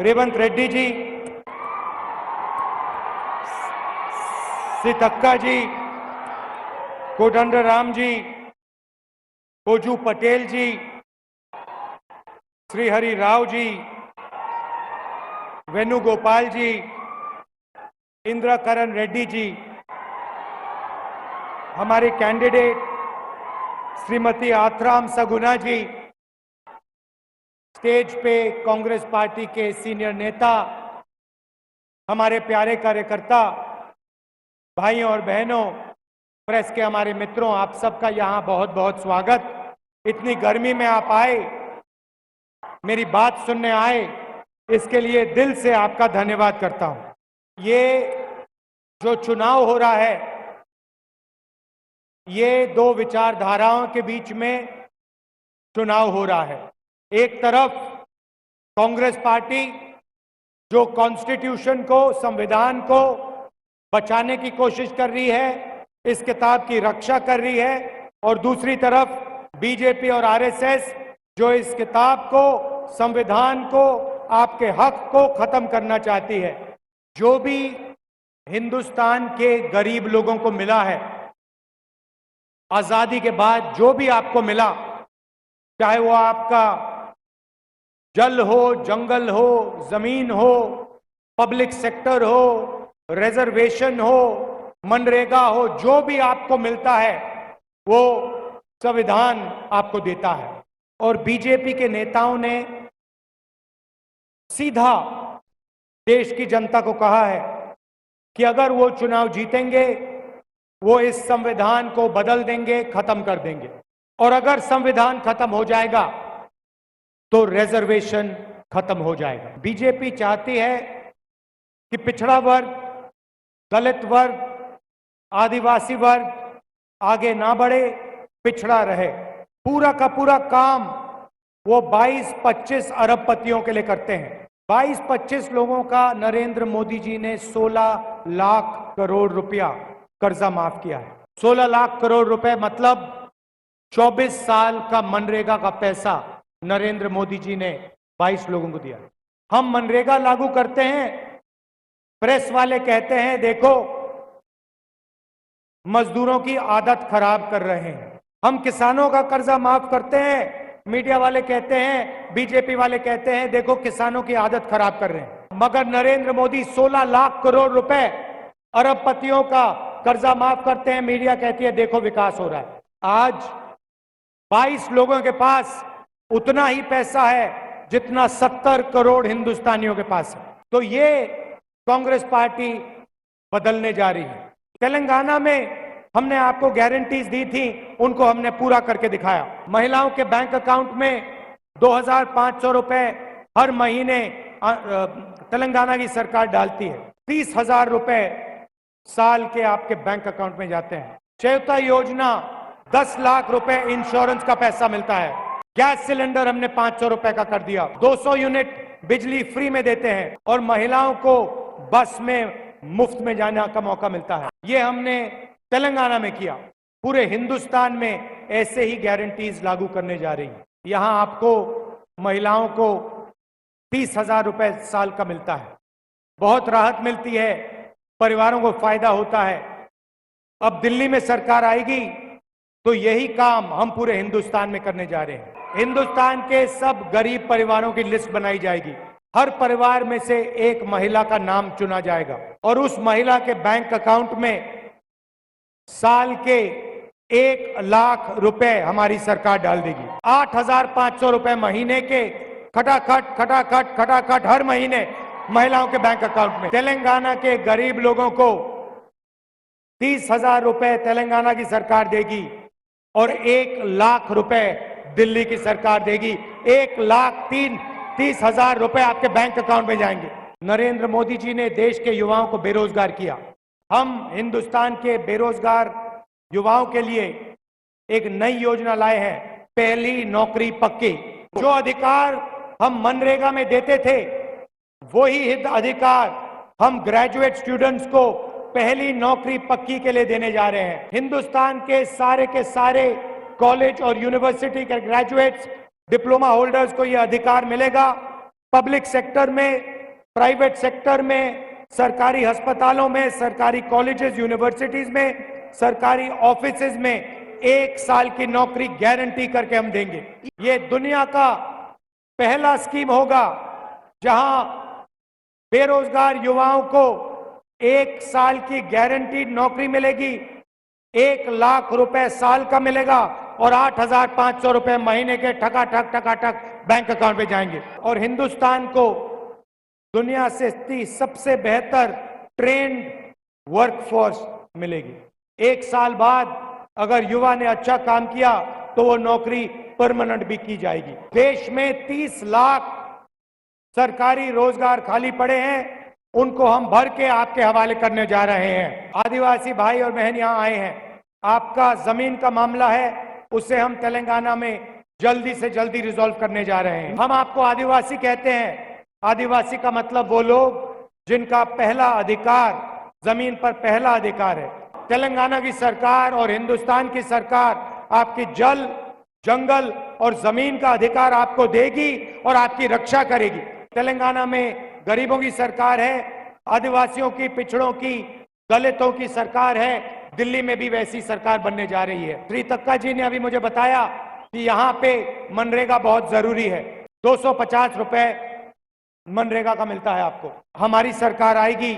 रेवंत रेड्डी जी, सीतक्का जी, कोदंडराम जी, कोजू पटेल जी, श्रीहरि राव जी, वेणुगोपाल जी, इंद्रकरण रेड्डी जी, हमारे कैंडिडेट श्रीमती आत्राम सगुना जी, स्टेज पे कांग्रेस पार्टी के सीनियर नेता, हमारे प्यारे कार्यकर्ता, भाइयों और बहनों, प्रेस के हमारे मित्रों, आप सबका यहाँ बहुत बहुत स्वागत। इतनी गर्मी में आप आए, मेरी बात सुनने आए, इसके लिए दिल से आपका धन्यवाद करता हूं। ये जो चुनाव हो रहा है, ये दो विचारधाराओं के बीच में चुनाव हो रहा है। एक तरफ कांग्रेस पार्टी जो कॉन्स्टिट्यूशन को, संविधान को बचाने की कोशिश कर रही है, इस किताब की रक्षा कर रही है, और दूसरी तरफ बीजेपी और आरएसएस जो इस किताब को, संविधान को, आपके हक को खत्म करना चाहती है। जो भी हिंदुस्तान के गरीब लोगों को मिला है, आजादी के बाद जो भी आपको मिला, चाहे वो आपका जल हो, जंगल हो, जमीन हो, पब्लिक सेक्टर हो, रिजर्वेशन हो, मनरेगा हो, जो भी आपको मिलता है वो संविधान आपको देता है। और बीजेपी के नेताओं ने सीधा देश की जनता को कहा है कि अगर वो चुनाव जीतेंगे, वो इस संविधान को बदल देंगे, खत्म कर देंगे, और अगर संविधान खत्म हो जाएगा तो रिजर्वेशन खत्म हो जाएगा। बीजेपी चाहती है कि पिछड़ा वर्ग, दलित वर्ग, आदिवासी वर्ग आगे ना बढ़े, पिछड़ा रहे। पूरा का पूरा काम वो 22-25 अरबपतियों के लिए करते हैं। 22-25 लोगों का नरेंद्र मोदी जी ने 16 लाख करोड़ रुपया कर्जा माफ किया है। 16 लाख करोड़ रुपए मतलब 24 साल का मनरेगा का पैसा नरेंद्र मोदी जी ने 22 लोगों को दिया। हम मनरेगा लागू करते हैं, प्रेस वाले कहते हैं देखो मजदूरों की आदत खराब कर रहे हैं। हम किसानों का कर्जा माफ करते हैं, मीडिया वाले कहते हैं, बीजेपी वाले कहते हैं देखो किसानों की आदत खराब कर रहे हैं। मगर नरेंद्र मोदी 16 लाख करोड़ रुपए अरबपतियों का कर्जा माफ करते हैं, मीडिया कहती है देखो विकास हो रहा है। आज 22 लोगों के पास उतना ही पैसा है जितना 70 करोड़ हिंदुस्तानियों के पास है। तो ये कांग्रेस पार्टी बदलने जा रही है। तेलंगाना में हमने आपको गारंटीज दी थी, उनको हमने पूरा करके दिखाया। महिलाओं के बैंक अकाउंट में 2500 रुपए हर महीने तेलंगाना की सरकार डालती है। 30,000 रुपए साल के आपके बैंक अकाउंट में जाते हैं। चयता योजना 10 लाख रुपए इंश्योरेंस का पैसा मिलता है। गैस सिलेंडर हमने 500 रुपए का कर दिया। 200 यूनिट बिजली फ्री में देते हैं, और महिलाओं को बस में मुफ्त में जाने का मौका मिलता है। ये हमने तेलंगाना में किया। पूरे हिंदुस्तान में ऐसे ही गारंटीज लागू करने जा रही है। यहां आपको महिलाओं को 30,000 रुपए साल का मिलता है। बहुत राहत मिलती है, परिवारों को फायदा होता है। अब दिल्ली में सरकार आएगी तो यही काम हम पूरे हिंदुस्तान में करने जा रहे हैं। हिंदुस्तान के सब गरीब परिवारों की लिस्ट बनाई जाएगी। हर परिवार में से एक महिला का नाम चुना जाएगा, और उस महिला के बैंक अकाउंट में साल के 1 लाख रुपए हमारी सरकार डाल देगी। 8,500 रुपए महीने के खटाखट खटाखट खटाखट हर महीने महिलाओं के बैंक अकाउंट में। तेलंगाना के गरीब लोगों को 30,000 रुपए तेलंगाना की सरकार देगी, और 1 लाख रुपए दिल्ली की सरकार देगी। 1,30,000 रुपए आपके बैंक अकाउंट में जाएंगे। नरेंद्र मोदी जी ने देश के युवाओं को बेरोजगार किया। हम हिंदुस्तान के बेरोजगार युवाओं के लिए एक नई योजना लाए हैं, पहली नौकरी पक्की। जो अधिकार हम मनरेगा में देते थे, वही अधिकार हम ग्रेजुएट स्टूडेंट्स को पहली नौकरी पक्की के लिए देने जा रहे हैं। हिंदुस्तान के सारे कॉलेज और यूनिवर्सिटी के ग्रेजुएट्स, डिप्लोमा होल्डर्स को यह अधिकार मिलेगा पब्लिक सेक्टर में, प्राइवेट सेक्टर में, सरकारी अस्पतालों में, सरकारी कॉलेजेस, यूनिवर्सिटीज में, सरकारी ऑफिसेज में 1 साल की नौकरी गारंटी करके हम देंगे। ये दुनिया का पहला स्कीम होगा जहां बेरोजगार युवाओं को 1 साल की गारंटीड नौकरी मिलेगी, 1 लाख रुपए साल का मिलेगा और 8,500 रुपए महीने के ठकाठक बैंक अकाउंट में जाएंगे। और हिंदुस्तान को दुनिया से सबसे बेहतर ट्रेंड वर्कफोर्स मिलेगी। 1 साल बाद अगर युवा ने अच्छा काम किया तो वो नौकरी परमानेंट भी की जाएगी। देश में 30 लाख सरकारी रोजगार खाली पड़े हैं, उनको हम भर के आपके हवाले करने जा रहे हैं। आदिवासी भाई और बहन यहाँ आए हैं, आपका जमीन का मामला है, उसे हम तेलंगाना में जल्दी से जल्दी रिजॉल्व करने जा रहे हैं। हम आपको आदिवासी कहते हैं। आदिवासी का मतलब वो लोग जिनका पहला अधिकार, जमीन पर पहला अधिकार है। तेलंगाना की सरकार और हिंदुस्तान की सरकार आपकी जल, जंगल और जमीन का अधिकार आपको देगी और आपकी रक्षा करेगी। तेलंगाना में गरीबों की सरकार है, आदिवासियों की, पिछड़ों की, दलितों की सरकार है। दिल्ली में भी वैसी सरकार बनने जा रही है। श्री तक्का जी ने अभी मुझे बताया कि यहाँ पे मनरेगा बहुत जरूरी है। 250 रुपए मनरेगा का मिलता है आपको। हमारी सरकार आएगी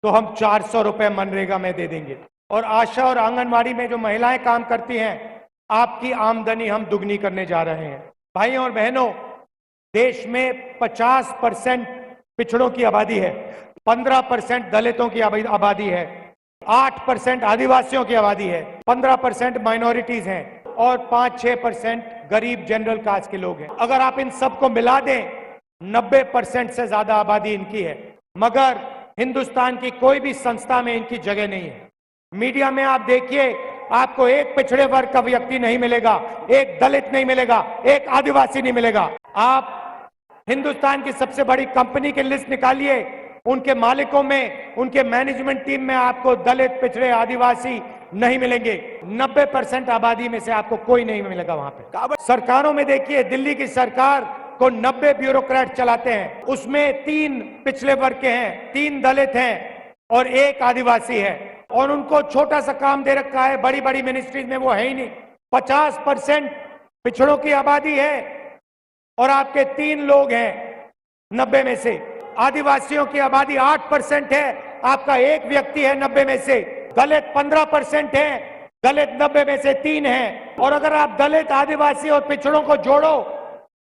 तो हम 400 रुपए मनरेगा में दे देंगे। और आशा और आंगनवाड़ी में जो महिलाएं काम करती हैं, आपकी आमदनी हम दुगनी करने जा रहे हैं। भाइयों और बहनों, देश में 50% पिछड़ों की आबादी है, 15% दलितों की आबादी है, 8% आदिवासियों की आबादी है, 15% माइनॉरिटीज हैं और 5-6% गरीब जनरल कास्ट के लोग हैं। अगर आप इन सबको मिला दें, 90% से ज्यादा आबादी इनकी है। मगर हिंदुस्तान की कोई भी संस्था में इनकी जगह नहीं है। मीडिया में आप देखिए, आपको एक पिछड़े वर्ग का व्यक्ति नहीं मिलेगा, एक दलित नहीं मिलेगा, एक आदिवासी नहीं मिलेगा। आप हिंदुस्तान की सबसे बड़ी कंपनी की लिस्ट निकालिए, उनके मालिकों में, उनके मैनेजमेंट टीम में आपको दलित, पिछड़े, आदिवासी नहीं मिलेंगे। 90% आबादी में से आपको कोई नहीं मिलेगा वहां पे। सरकारों में देखिए, दिल्ली की सरकार को 90 ब्यूरोक्रेट चलाते हैं, उसमें 3 पिछले वर्ग के हैं, 3 दलित हैं और 1 आदिवासी है। और उनको छोटा सा काम दे रखा है, बड़ी बड़ी मिनिस्ट्रीज में वो है ही नहीं। 50% पिछड़ों की आबादी है और आपके 3 लोग हैं 90 में से। आदिवासियों की आबादी 8% है, आपका 1 व्यक्ति है 90 में से। दलित 15% है, दलित 90 में से 3 हैं। और अगर आप दलित, आदिवासी और पिछड़ों को जोड़ो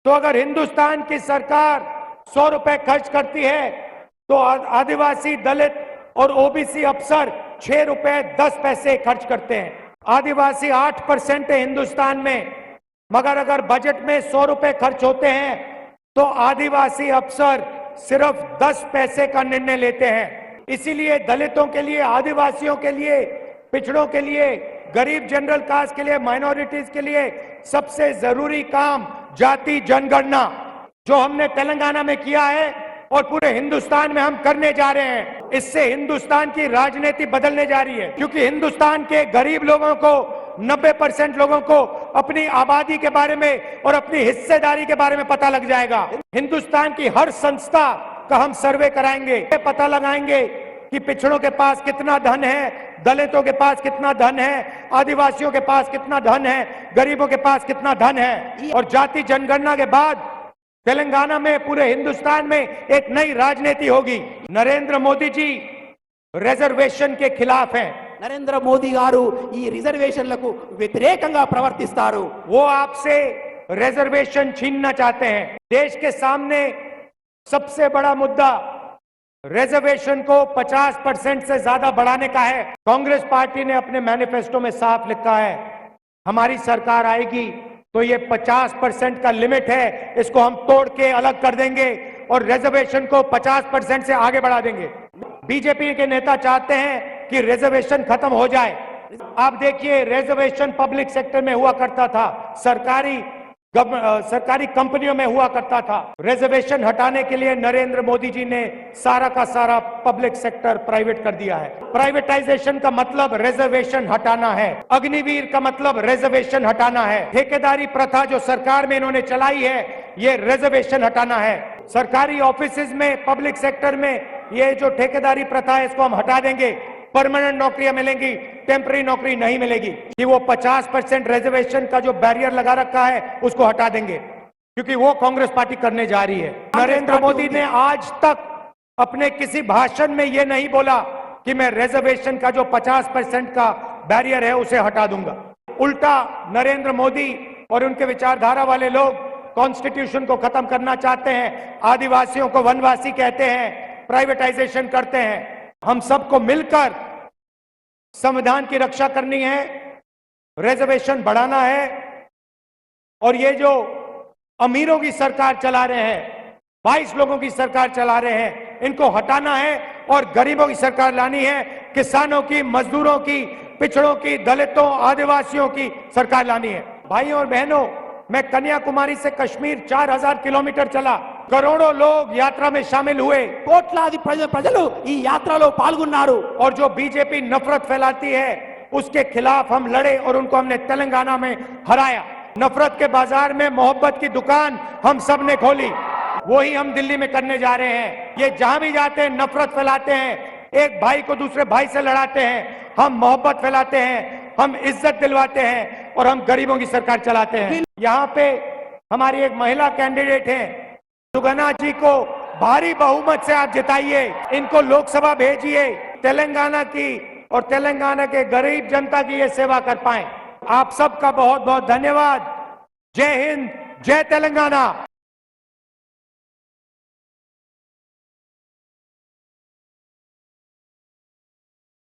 तो अगर हिंदुस्तान की सरकार 100 रुपए खर्च करती है तो आदिवासी, दलित और ओबीसी अफसर 6 रुपए 10 पैसे खर्च करते हैं। आदिवासी 8% है हिंदुस्तान में, मगर अगर बजट में 100 रुपए खर्च होते हैं तो आदिवासी अफसर सिर्फ 10 पैसे का निर्णय लेते हैं। इसीलिए दलितों के लिए, आदिवासियों के लिए, पिछड़ों के लिए, गरीब जनरल कास्ट के लिए, माइनॉरिटीज के लिए सबसे जरूरी काम जाति जनगणना, जो हमने तेलंगाना में किया है और पूरे हिंदुस्तान में हम करने जा रहे हैं। इससे हिंदुस्तान की राजनीति बदलने जा रही है, क्योंकि हिंदुस्तान के गरीब लोगों को, 90% लोगों को अपनी आबादी के बारे में और अपनी हिस्सेदारी के बारे में पता लग जाएगा। हिंदुस्तान की हर संस्था का हम सर्वे कराएंगे, पता लगाएंगे कि पिछड़ों के पास कितना धन है, दलितों के पास कितना धन है, आदिवासियों के पास कितना धन है, गरीबों के पास कितना धन है। और जाति जनगणना के बाद तेलंगाना में, पूरे हिंदुस्तान में एक नई राजनीति होगी। नरेंद्र मोदी जी रिजर्वेशन के खिलाफ हैं। నరేంద్ర మోదీ గారు ఈ రిజర్వేషన్లకు వ్యతిరేకంగా ప్రవర్తిస్తారు। वो आपसे रिजर्वेशन छीनना चाहते हैं। देश के सामने सबसे बड़ा मुद्दा रिजर्वेशन को 50% से ज्यादा बढ़ाने का है। कांग्रेस पार्टी ने अपने मैनिफेस्टो में साफ लिखा है, हमारी सरकार आएगी तो ये 50% का लिमिट है, इसको हम तोड़ के अलग कर देंगे और रिजर्वेशन को 50% से आगे बढ़ा देंगे। बीजेपी के नेता चाहते हैं कि रिजर्वेशन खत्म हो जाए। आप देखिए, रिजर्वेशन पब्लिक सेक्टर में हुआ करता था, सरकारी कंपनियों में हुआ करता था। रिजर्वेशन हटाने के लिए नरेंद्र मोदी जी ने सारा का सारा पब्लिक सेक्टर प्राइवेट कर दिया है। प्राइवेटाइजेशन का मतलब रिजर्वेशन हटाना है। अग्निवीर का मतलब रिजर्वेशन हटाना है। ठेकेदारी प्रथा जो सरकार में इन्होंने चलाई है, ये रिजर्वेशन हटाना है। सरकारी ऑफिसेज में, पब्लिक सेक्टर में ये जो ठेकेदारी प्रथा है इसको हम हटा देंगे। परमानेंट नौकरियां मिलेंगी, टेम्पररी नौकरी नहीं मिलेगी। कि वो 50% रिजर्वेशन का जो बैरियर लगा रखा है उसको हटा देंगे, क्योंकि वो कांग्रेस पार्टी करने जा रही है। नरेंद्र मोदी ने आज तक अपने किसी भाषण में ये नहीं बोला कि मैं रिजर्वेशन का जो 50% का बैरियर है उसे हटा दूंगा। उल्टा नरेंद्र मोदी और उनके विचारधारा वाले लोग कॉन्स्टिट्यूशन को खत्म करना चाहते हैं, आदिवासियों को वनवासी कहते हैं, प्राइवेटाइजेशन करते हैं। हम सबको मिलकर संविधान की रक्षा करनी है, रिजर्वेशन बढ़ाना है, और ये जो अमीरों की सरकार चला रहे हैं, 22 लोगों की सरकार चला रहे हैं, इनको हटाना है और गरीबों की सरकार लानी है। किसानों की, मजदूरों की, पिछड़ों की, दलितों, आदिवासियों की सरकार लानी है। भाइयों और बहनों, मैं कन्याकुमारी से कश्मीर 4000 किलोमीटर चला, करोड़ों लोग यात्रा में शामिल हुए, కోట్లాది ప్రజలు ఈ యాత్రలో పాల్గొన్నారు। और जो बीजेपी नफरत फैलाती है उसके खिलाफ हम लड़े और उनको हमने तेलंगाना में हराया। नफरत के बाजार में मोहब्बत की दुकान हम सब ने खोली, वही हम दिल्ली में करने जा रहे हैं। ये जहां भी जाते हैं नफरत फैलाते हैं, एक भाई को दूसरे भाई से लड़ाते हैं। हम मोहब्बत फैलाते हैं, हम इज्जत दिलवाते हैं और हम गरीबों की सरकार चलाते हैं। यहाँ पे हमारी एक महिला कैंडिडेट है, सुगना जी को भारी बहुमत से आप जिताइए, इनको लोकसभा भेजिए, तेलंगाना की और तेलंगाना के गरीब जनता की ये सेवा कर पाए। आप सबका बहुत बहुत धन्यवाद। जय हिंद, जय तेलंगाना।